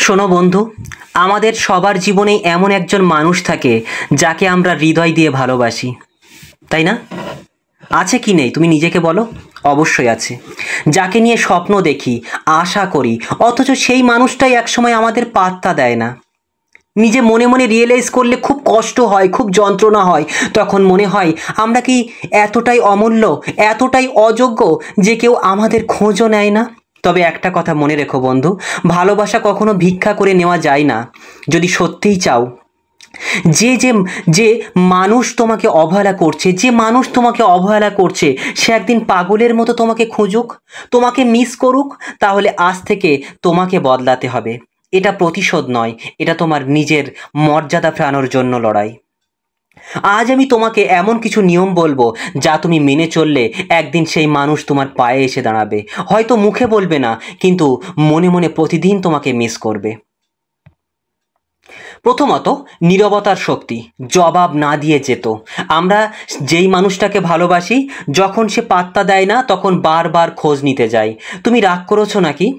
শোনো বন্ধু, আমাদের সবার জীবনে এমন একজন মানুষ থাকে যাকে আমরা হৃদয় দিয়ে ভালোবাসি, তাই না? আছে কি নেই তুমি নিজেকে বলো। অবশ্যই আছে। যাকে নিয়ে স্বপ্ন দেখি, আশা করি, অথচ সেই মানুষটাই একসময় আমাদের পাত্তা দেয় না। নিজে মনে মনে রিয়েলাইজ করলে খুব কষ্ট হয়, খুব যন্ত্রণা হয়। তখন মনে হয় আমরা কি এতটাই অমূল্য, এতটাই অযোগ্য যে কেউ আমাদের খোঁজও নেয় না। তবে একটা কথা মনে রেখো বন্ধু, ভালোবাসা কখনো ভিক্ষা করে নেওয়া যায় না। যদি সত্যিই চাও, যে যে যে মানুষ তোমাকে অবহেলা করছে, যে মানুষ তোমাকে অবহেলা করছে, সে একদিন পাগলের মতো তোমাকে খুঁজুক, তোমাকে মিস করুক, তাহলে আজ থেকে তোমাকে বদলাতে হবে। এটা প্রতিশোধ নয়, এটা তোমার নিজের মর্যাদা ফেরানোর জন্য লড়াই। আজ আমি তোমাকে এমন কিছু নিয়ম বলবো যা তুমি মেনে চললে একদিন সেই মানুষ তোমার পায়ে এসে দাঁড়াবে। হয়তো মুখে বলবে না, কিন্তু মনে মনে প্রতিদিন তোমাকে মিস করবে। প্রথমত, নীরবতার শক্তি। জবাব না দিয়ে যেত। আমরা যেই মানুষটাকে ভালোবাসি, যখন সে পাত্তা দেয় না তখন বারবার খোঁজ নিতে যাই। তুমি রাগ করেছো নাকি?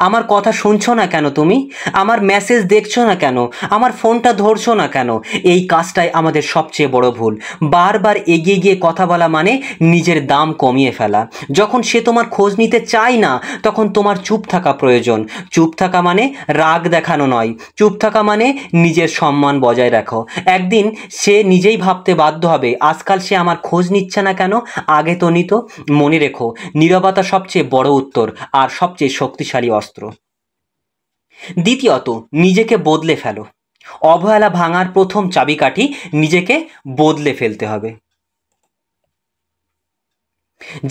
আমার কথা শুনছো না কেন? তুমি আমার মেসেজ দেখছো না কেন? আমার ফোনটা ধরছো না কেন? এই কাজটাই আমাদের সবচেয়ে বড় ভুল। বারবার এগিয়ে গিয়ে কথা বলা মানে নিজের দাম কমিয়ে ফেলা। যখন সে তোমার খোঁজ নিতে চায় না, তখন তোমার চুপ থাকা প্রয়োজন। চুপ থাকা মানে রাগ দেখানো নয়, চুপ থাকা মানে নিজের সম্মান বজায় রাখো। একদিন সে নিজেই ভাবতে বাধ্য হবে, আজকাল সে আমার খোঁজ নিচ্ছে না কেন, আগে তো নিত। মনে রেখো, নীরবতা সবচেয়ে বড় উত্তর আর সবচেয়ে শক্তিশালী অস্ত্র। দ্বিতীয়ত, নিজেকে বদলে ফেলো। অবহেলা ভাঙার প্রথম চাবিকাঠি নিজেকে বদলে ফেলতে হবে।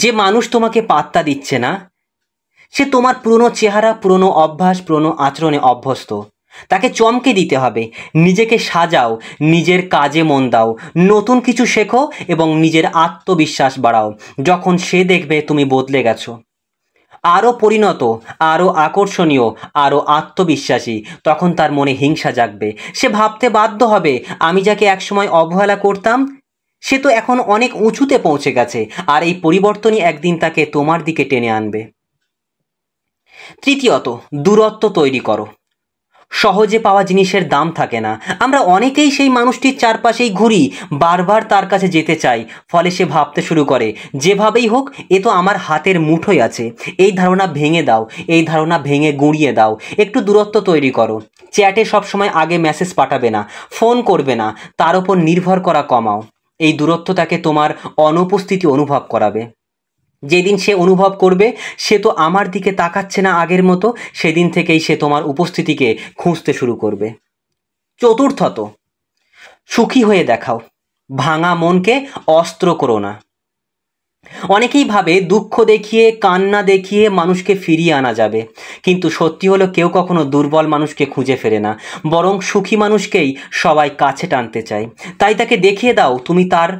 যে মানুষ তোমাকে পাত্তা দিচ্ছে না, সে তোমার পুরনো চেহারা, পুরনো অভ্যাস, পুরনো আচরণে অভ্যস্ত। তাকে চমকে দিতে হবে। নিজেকে সাজাও, নিজের কাজে মন দাও, নতুন কিছু শেখো এবং নিজের আত্মবিশ্বাস বাড়াও। যখন সে দেখবে তুমি বদলে গেছো, আরও পরিণত, আরও আকর্ষণীয়, আরও আত্মবিশ্বাসী, তখন তার মনে হিংসা জাগবে। সে ভাবতে বাধ্য হবে, আমি যাকে একসময় অবহেলা করতাম, সে তো এখন অনেক উঁচুতে পৌঁছে গেছে। আর এই পরিবর্তনই একদিন তাকে তোমার দিকে টেনে আনবে। তৃতীয়ত, দূরত্ব তৈরি করো। সহজে পাওয়া জিনিসের দাম থাকে না। আমরা অনেকেই সেই মানুষটির চারপাশেই ঘুরি, বারবার তার কাছে যেতে চাই। ফলে সে ভাবতে শুরু করে, যেভাবেই হোক এ তো আমার হাতের মুঠোয় আছে। এই ধারণা ভেঙে দাও, এই ধারণা ভেঙে গুঁড়িয়ে দাও। একটু দূরত্ব তৈরি করো। চ্যাটে সবসময় আগে মেসেজ পাঠাবে না, ফোন করবে না, তার উপর নির্ভর করা কমাও। এই দূরত্ব তাকে তোমার অনুপস্থিতি অনুভব করাবে। যেদিন সে অনুভব করবে সে তো আমার দিকে তাকাচ্ছে না আগের মতো, সেদিন থেকেই সে তোমার উপস্থিতিকে খুঁজতে শুরু করবে। চতুর্থত, সুখী হয়ে দেখাও। ভাঙা মনকে অস্ত্র করো না। অনেকেই ভাবে দুঃখ দেখিয়ে, কান্না দেখিয়ে মানুষকে ফিরিয়ে আনা যাবে, কিন্তু সত্যি হলো কেউ কখনো দুর্বল মানুষকে খুঁজে ফেরে না, বরং সুখী মানুষকেই সবাই কাছে টানতে চায়। তাই তাকে দেখিয়ে দাও তুমি তার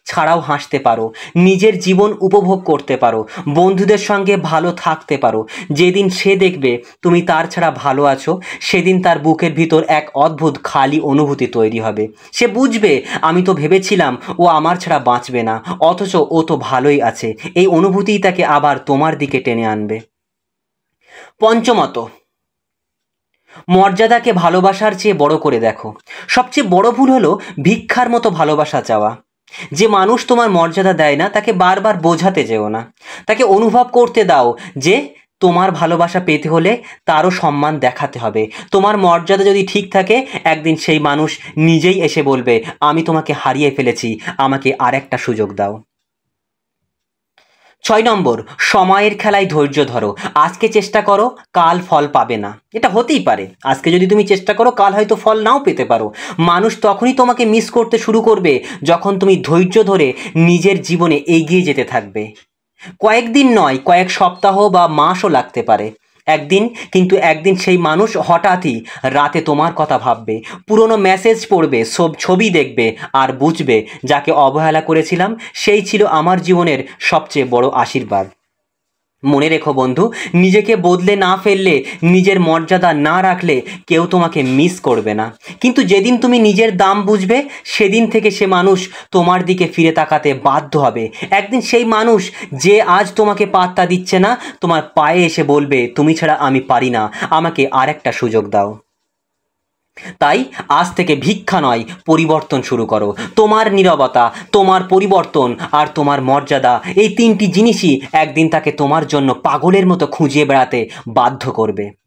ছাড়াও হাসতে পারো, নিজের জীবন উপভোগ করতে পারো, বন্ধুদের সঙ্গে ভালো থাকতে পারো। যেদিন সে দেখবে তুমি তার ছাড়া ভালো আছো, সেদিন তার বুকের ভিতর এক অদ্ভুত খালি অনুভূতি তৈরি হবে। সে বুঝবে, আমি তো ভেবেছিলাম ও আমার ছাড়া বাঁচবে না, অথচ ও তো ভালোই আছে। এই অনুভূতিই তাকে আবার তোমার দিকে টেনে আনবে। পঞ্চমত, মর্যাদাকে ভালোবাসার চেয়ে বড় করে দেখো। সবচেয়ে বড় ভুল হলো ভিক্ষার মতো ভালোবাসা চাওয়া। যে মানুষ তোমার মর্যাদা দেয় না তাকে বারবার বোঝাতে যেও না। তাকে অনুভব করতে দাও যে তোমার ভালোবাসা পেতে হলে তারও সম্মান দেখাতে হবে। তোমার মর্যাদা যদি ঠিক থাকে, একদিন সেই মানুষ নিজেই এসে বলবে, আমি তোমাকে হারিয়ে ফেলেছি, আমাকে আরেকটা সুযোগ দাও। 6 নম্বর, সময়ের খেলায় ধৈর্য ধরো। আজকে চেষ্টা করো, কাল ফল পাবে না, এটা হতেই পারে। আজকে যদি তুমি চেষ্টা করো, কাল হয়তো ফল নাও পেতে পারো। মানুষ তখনই তোমাকে মিস করতে শুরু করবে যখন তুমি ধৈর্য ধরে নিজের জীবনে এগিয়ে যেতে থাকবে। কয়েকদিন নয়, কয়েক সপ্তাহ বা মাসও লাগতে পারে। একদিন, কিন্তু একদিন সেই মানুষ হঠাৎই রাতে তোমার কথা ভাববে, পুরনো মেসেজ পড়বে, সব ছবি দেখবে, আর বুঝবে যাকে অবহেলা করেছিলাম সেই ছিল আমার জীবনের সবচেয়ে বড় আশীর্বাদ। মনে রেখো বন্ধু, নিজেকে বদলে না ফেললে, নিজের মর্যাদা না রাখলে কেউ তোমাকে মিস করবে না। কিন্তু যেদিন তুমি নিজের দাম বুঝবে, সেদিন থেকে সে মানুষ তোমার দিকে ফিরে তাকাতে বাধ্য হবে। একদিন সেই মানুষ যে আজ তোমাকে পাত্তা দিচ্ছে না, তোমার পায়ে এসে বলবে, তুমি ছাড়া আমি পারি না, আমাকে আরেকটা সুযোগ দাও। তাই আজ থেকে ভিক্ষা নয়, পরিবর্তন শুরু করো। তোমার নীরবতা, তোমার পরিবর্তন আর তোমার মর্যাদা, এই তিনটি জিনিসই একদিন তাকে তোমার জন্য পাগলের মতো খুঁজে বেড়াতে বাধ্য করবে।